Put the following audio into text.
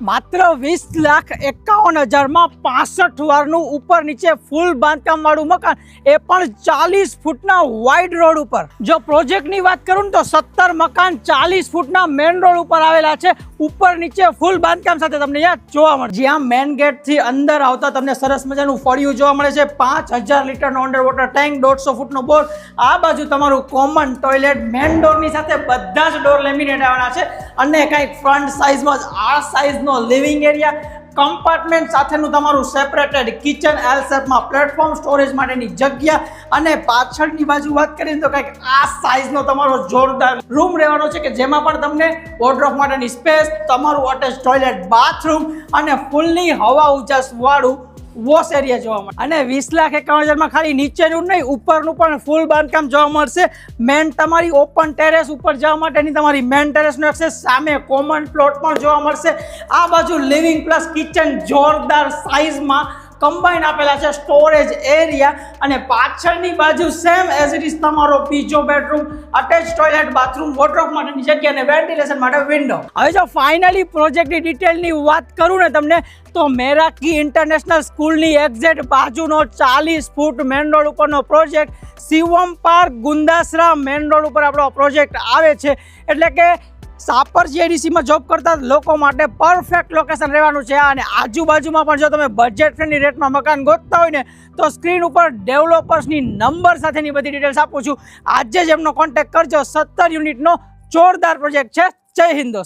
માત્ર 20,51,000 માં 65 વારનું ઉપર નીચે ફૂલ બાંધકામ વાળું મકાન, એ પણ 40 ફૂટના વાઇડ રોડ ઉપર. જો પ્રોજેક્ટની વાત કરું ને તો 17 મકાન 40 ફૂટના મેન રોડ ઉપર આવેલા છે, ઉપર નીચે ફૂલ બાંધકામ સાથે તમને અહીંયા જોવા મળે. જ્યાં મેન ગેટ થી અંદર આવતા તમને સરસ મજાનું ફળિયું જોવા મળે છે, 5000 લીટરનો અંડર વોટર ટેન્ક, 150 ફૂટનો બોર. આ બાજુ તમારું કોમન ટોયલેટ, મેન ડોરની સાથે બધા જ ડોર લેમિનેટ આવવાના છે, અને કંઈક ફ્રન્ટ સાઇઝમાં જ આ સાઇઝ લિવિંગ એરિયા, કમ્પાર્ટમેન્ટ સાથેનું તમારું સેપરેટેડ કિચન, એલ શેપમાં પ્લેટફોર્મ, સ્ટોરેજ માટેની જગ્યા, અને પાછળની બાજુ વાત કરીએ તો કંઈક આ સાઇઝનો તમારો જોરદાર રૂમ રહેવાનો છે કે જેમાં પણ તમને વોર્ડરોબ માટેની સ્પેસ, તમારું અટેચ ટોયલેટ, બાથરૂમ અને ફૂલની હવા ઉજાસ વાળું વોશ એરિયા જોવા મળે. અને 20,51,000 માં ખાલી નીચેનું નહીં, ઉપરનું પણ ફૂલ બાંધકામ જોવા મળશે. મેન તમારી ઓપન ટેરેસ ઉપર જવા માટેની તમારી મેન ટેરેસનો એક્સેસ, સામે કોમન પ્લોટ પણ જોવા મળશે. આ બાજુ લિવિંગ પ્લસ કિચન જોરદાર સાઇઝમાં કમ્બાઈન આપેલા છે, સ્ટોરેજ એરિયા, અને પાછળની બાજુ સેમ એઝ ઇટ ઇઝ તમારો બીજો bedroom, attach toilet, bathroom, wardrobe માટેની જગ્યા અને વેન્ટિલેશન માટે વિન્ડો. હવે જો ફાઇનલી પ્રોજેક્ટની ડિટેલની વાત કરું ને તમને, તો મેરાકી ઇન્ટરનેશનલ સ્કૂલની એક્ઝેક્ટ બાજુનો 40 ફૂટ મેન રોડ ઉપરનો project, Shivam park, Gundasara main road ઉપર આપણો પ્રોજેક્ટ આવે છે. એટલે કે સાપર જીઆઈડીસીમાં જોબ કરતા લોકો માટે પરફેક્ટ લોકેશન રહેવાનું છે. અને આજુબાજુમાં પણ જો તમે બજેટ ફ્રેન્ડલી રેટમાં મકાન ગોતતા હોય ને, તો સ્ક્રીન ઉપર ડેવલપર્સની નંબર સાથેની બધી ડિટેલ્સ આપું છું. આજે જ એમનો કોન્ટેક્ટ કરજો. 17 યુનિટનો જોરદાર પ્રોજેક્ટ છે. જય હિન્દ.